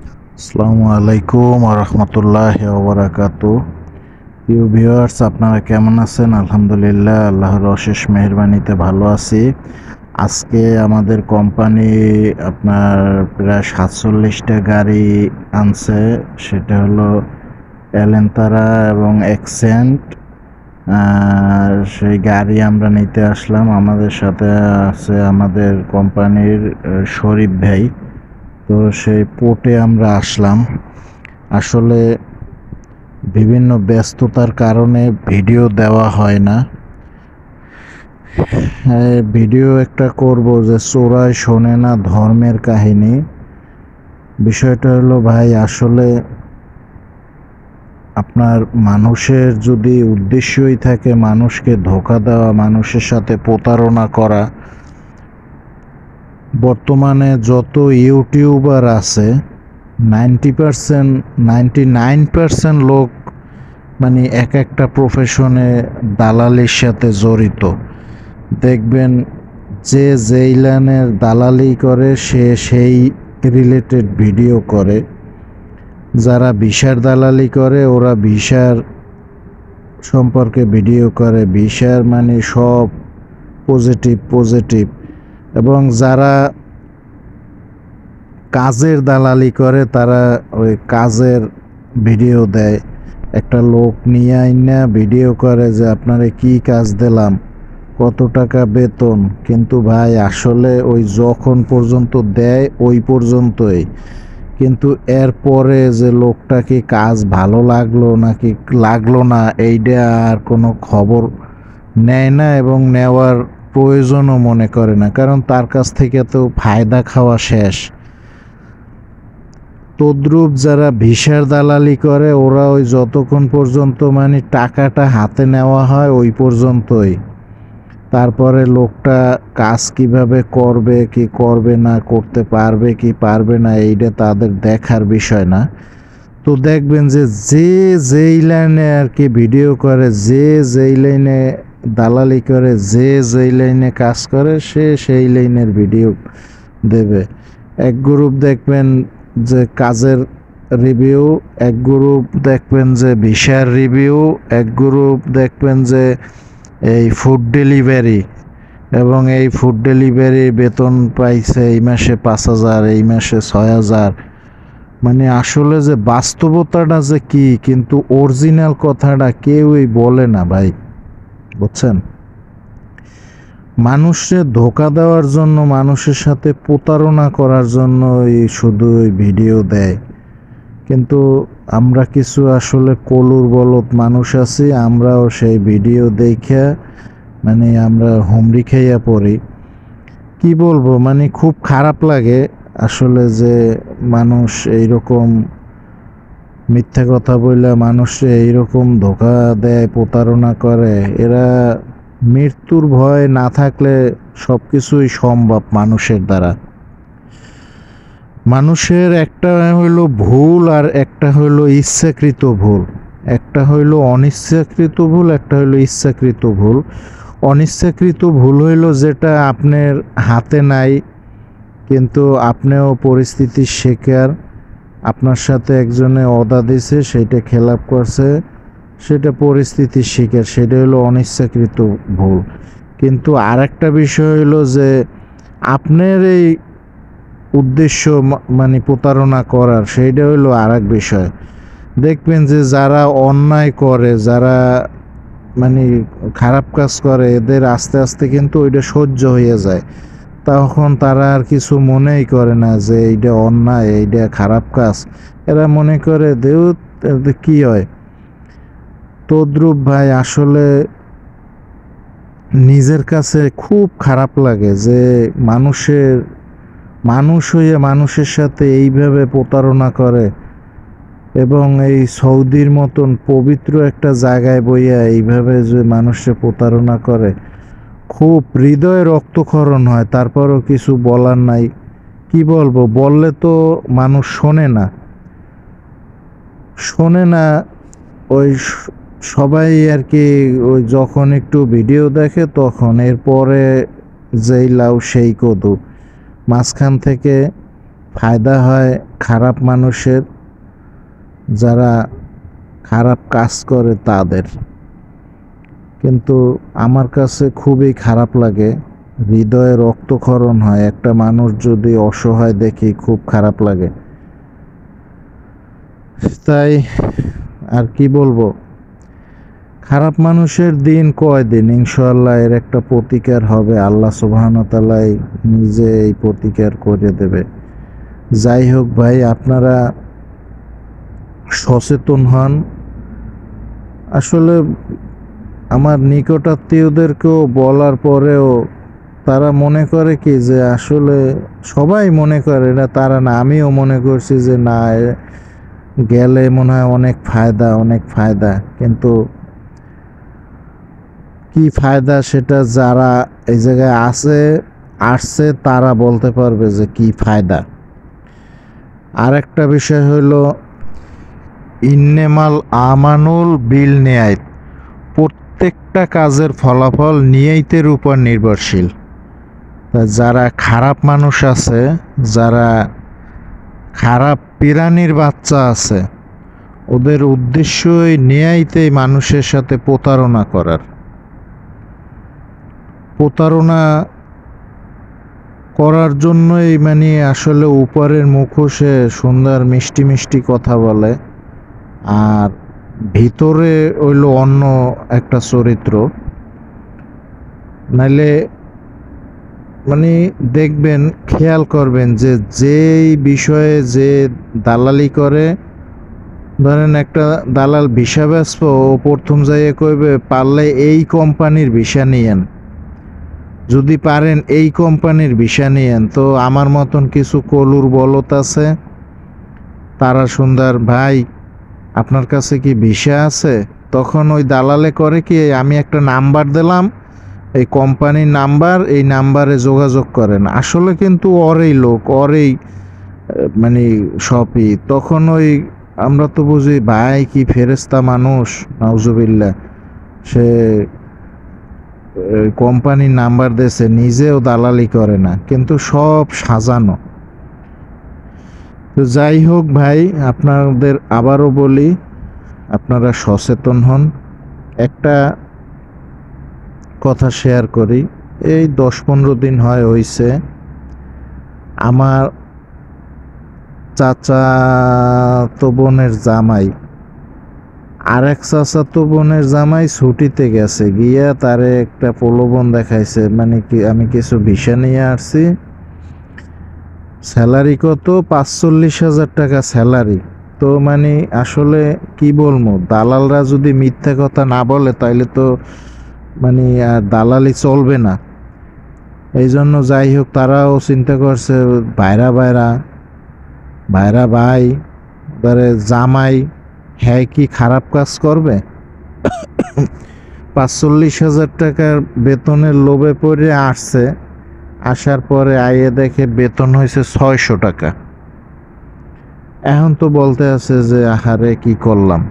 আসসালামু আলাইকুম ওয়া রাহমাতুল্লাহি ওয়া বারাকাতুহু। প্রিয় ভিউয়ার্স, আপনারা কেমন আছেন? আলহামদুলিল্লাহ, আল্লাহর অশেষ মেহেরবানিতে ভালো আছি। আজকে আমাদের কোম্পানি আপনার প্রায় ৪৭টা গাড়ি আনছে। সেটা হলো এলেন্তারা এবং এক্সেন্ট। সেই গাড়ি আমরা নিতে আসলাম। আমাদের সাথে আছে আমাদের কোম্পানির শরীফ ভাই। তো সেই পোর্টে আমরা আসলাম। আসলে বিভিন্ন ব্যস্ততার কারণে ভিডিও দেওয়া হয় না। ভিডিও একটা করব যে চোরাই শোনে না ধর্মের কাহিনী। বিষয়টা হলো ভাই, আসলে আপনার মানুষের যদি উদ্দেশ্যই থাকে মানুষকে ধোঁকা দেওয়া, মানুষের সাথে প্রতারণা করা, বর্তমানে যত ইউটিউবার আছে 99% লোক মানে এক একটা প্রফেশনে দালালির সাথে জড়িত। দেখবেন যে যেই লাইনের দালালি করে সে সেই রিলেটেড ভিডিও করে। যারা ভিসার দালালি করে ওরা ভিসার সম্পর্কে ভিডিও করে, ভিসার মানে সব পজিটিভ। এবং যারা কাজের দালালি করে তারা ওই কাজের ভিডিও দেয়। একটা লোক নিয়ে আইনা ভিডিও করে যে আপনারে কি কাজ দিলাম, কত টাকা বেতন, কিন্তু ভাই আসলে ওই যখন পর্যন্ত দেয় ওই পর্যন্তই। কিন্তু এরপরে যে লোকটাকে কাজ ভালো লাগলো নাকি লাগলো না এইটা আর কোনো খবর নেয় না এবং নেওয়ার প্রয়োজনও মনে করে না, কারণ তার কাছ থেকে তো ফায়দা খাওয়া শেষ। তদ্রূপ যারা ভিসার দালালি করে ওরা ওই যতক্ষণ পর্যন্ত মানে টাকাটা হাতে নেওয়া হয় ওই পর্যন্তই। তারপরে লোকটা কাজ কিভাবে করবে কি করবে না, করতে পারবে কি পারবে না, এইটা তাদের দেখার বিষয় না। তো দেখবেন যে যেই লাইনে আর কি ভিডিও করে, যে যেই লাইনে দালালি করে, যে যেই লাইনে কাজ করে সে সেই লাইনের ভিডিও দেবে। এক গ্রুপ দেখবেন যে কাজের রিভিউ, এক গ্রুপ দেখবেন যে ভিসার রিভিউ, এক গ্রুপ দেখবেন যে এই ফুড ডেলিভারি, এবং এই ফুড ডেলিভারি বেতন পাইছে এই মাসে ৫,০০০, এই মাসে ৬,০০০। মানে আসলে যে বাস্তবতাটা যে কি, কিন্তু অরিজিনাল কথাটা কেউই বলে না ভাই, বুঝছেন? মানুষের ধোঁকা দেওয়ার জন্য, মানুষের সাথে প্রতারণা করার জন্য এই শুধু ভিডিও দেয়। কিন্তু আমরা কিছু আসলে কলুর বলদ মানুষ আছি, আমরাও সেই ভিডিও দেখে মানে আমরা হুমড়ি খাইয়া পড়ি। কি বলবো, মানে খুব খারাপ লাগে আসলে যে মানুষ এইরকম মিথ্যা কথা বইলা মানুষে এইরকম ধোঁকা দেয়, প্রতারণা করে। এরা মৃত্যুর ভয় না থাকলে সব কিছুই সম্ভব মানুষের দ্বারা। মানুষের একটা হইলো ভুল আর একটা হইলো ইচ্ছাকৃত ভুল, একটা হইলো অনিচ্ছাকৃত ভুল, একটা হইলো ইচ্ছাকৃত ভুল। অনিচ্ছাকৃত ভুল হইলো যেটা আপনার হাতে নাই, কিন্তু আপনিও পরিস্থিতির শিকার, আপনার সাথে একজনে অদা দিছে, সেইটা খেলাপ করছে, সেটা পরিস্থিতির শিকার, সেটা হলো অনিচ্ছাকৃত ভুল। কিন্তু আরেকটা বিষয় হলো যে আপনার এই উদ্দেশ্য মানে প্রতারণা করার, সেইটা হলো আরেক বিষয়। দেখবেন যে যারা অন্যায় করে, যারা মানে খারাপ কাজ করে, এদের আস্তে আস্তে কিন্তু ওইটা সহ্য হয়ে যায়। তখন তারা আর কিছু মনেই করে না যে এইটা অন্যায়, এইটা খারাপ কাজ। এরা মনে করে দেউ কি হয়। তদ্রূপ ভাই, আসলে নিজের কাছে খুব খারাপ লাগে যে মানুষ হয়ে মানুষের সাথে এইভাবে প্রতারণা করে, এবং এই সৌদির মতন পবিত্র একটা জায়গায় বইয়া এইভাবে যে মানুষে প্রতারণা করে, খুব হৃদয়ে রক্তক্ষরণ হয়। তারপরও কিছু বলার নাই। কি বলবো, বললে তো মানুষ শোনে না। ওই সবাই আর কি ওই যখন একটু ভিডিও দেখে তখন, এরপরে যেই লাউ সেই কদু, মাঝখান থেকে ফায়দা হয় খারাপ মানুষের, যারা খারাপ কাজ করে তাদের। কিন্তু আমার কাছে খুবই খারাপ লাগে, হৃদয়ে রক্তক্ষরণ হয় একটা মানুষ যদি অসহায় দেখি, খুব খারাপ লাগে। তাই আর কি বলবো, খারাপ মানুষের দিন কয়দিন, ইনশাআল্লাহ এর একটা প্রতিকার হবে, আল্লাহ সুবহানাহু ওয়া তাআলা নিজে এই প্রতিকার করে দেবে। যাই হোক ভাই, আপনারা সচেতন হন। আসলে আমার নিকটাত্মীয়দেরকেও বলার পরেও তারা মনে করে কি যে আসলে সবাই মনে করে না, তারা না, আমিও মনে করছি যে না, গেলে মনে হয় অনেক ফায়দা, অনেক ফায়দা। কিন্তু কি ফায়দা সেটা যারা এই জায়গায় আসছে তারা বলতে পারবে যে কি ফায়দা। আর একটা বিষয় হইল ইন্নেমাল আমানুল বিল নিয়াত, প্রত্যেকটা কাজের ফলাফল নিয়তের উপর নির্ভরশীল। যারা খারাপ মানুষ আছে, যারা খারাপ পিরানির বাচ্চা আছে, ওদের উদ্দেশ্যই নিয়তেই মানুষের সাথে প্রতারণা করার। প্রতারণা করার জন্যই মানে আসলে উপরের মুখোশে সুন্দর মিষ্টি মিষ্টি কথা বলে, আর ভিতরে হইল অন্য একটা চরিত্র। নাইলে মানে দেখবেন, খেয়াল করবেন যে যেই বিষয়ে যে দালালি করে, ধরেন একটা দালাল ভিসা বেচবো, ও প্রথম যাইয়ে কইবে পারলে এই কোম্পানির ভিসা নিয়েন, যদি পারেন এই কোম্পানির ভিসা নিয়েন। তো আমার মতন কিছু কলুর বলত আছে, তারা সুন্দর, ভাই আপনার কাছে কি ভিসা আছে? তখন ওই দালালে করে কি, আমি একটা নাম্বার দিলাম, এই কোম্পানির নাম্বার, এই নাম্বারে যোগাযোগ করেন। আসলে কিন্তু ওরই লোক, ওরই মানে সবই। তখন ওই আমরা তো বুঝি ভাই কি ফেরেস্তা মানুষ, নাউজুবিল্লাহ, সে কোম্পানির নাম্বার দিয়েছে, নিজেও দালালি করে না, কিন্তু সব সাজানো। তো যাই হোক ভাই, আপনাদের আবারও বলি, আপনারা সচেতন হন। একটা কথা শেয়ার করি, এই 10-15 দিন হয়েছে, আমার চাচাতো বোনের জামাই, আর এক চাচাতো বোনের জামাই ছুটিতে গেছে, গিয়া তারে একটা প্রলোভন দেখাইছে, মানে কি আমি কিছু ভিসা নিয়ে আসছি, স্যালারি কত, 45,000 টাকা স্যালারি। তো মানে আসলে কি বলবো, দালালরা যদি মিথ্যা কথা না বলে তাইলে তো মানে আর দালালি চলবে না। এই জন্য যাই হোক, তারাও চিন্তা করছে ভাইরা ভাই, ধরে জামাই, হ্যাঁ কি খারাপ কাজ করবে? 45,000 টাকার বেতনের লোভে পড়ে আসছে, আসার পরে আইয়ে দেখে বেতন হয়েছে 600 টাকা। এখন তো বলতে আছে যে আহারে কি করলাম।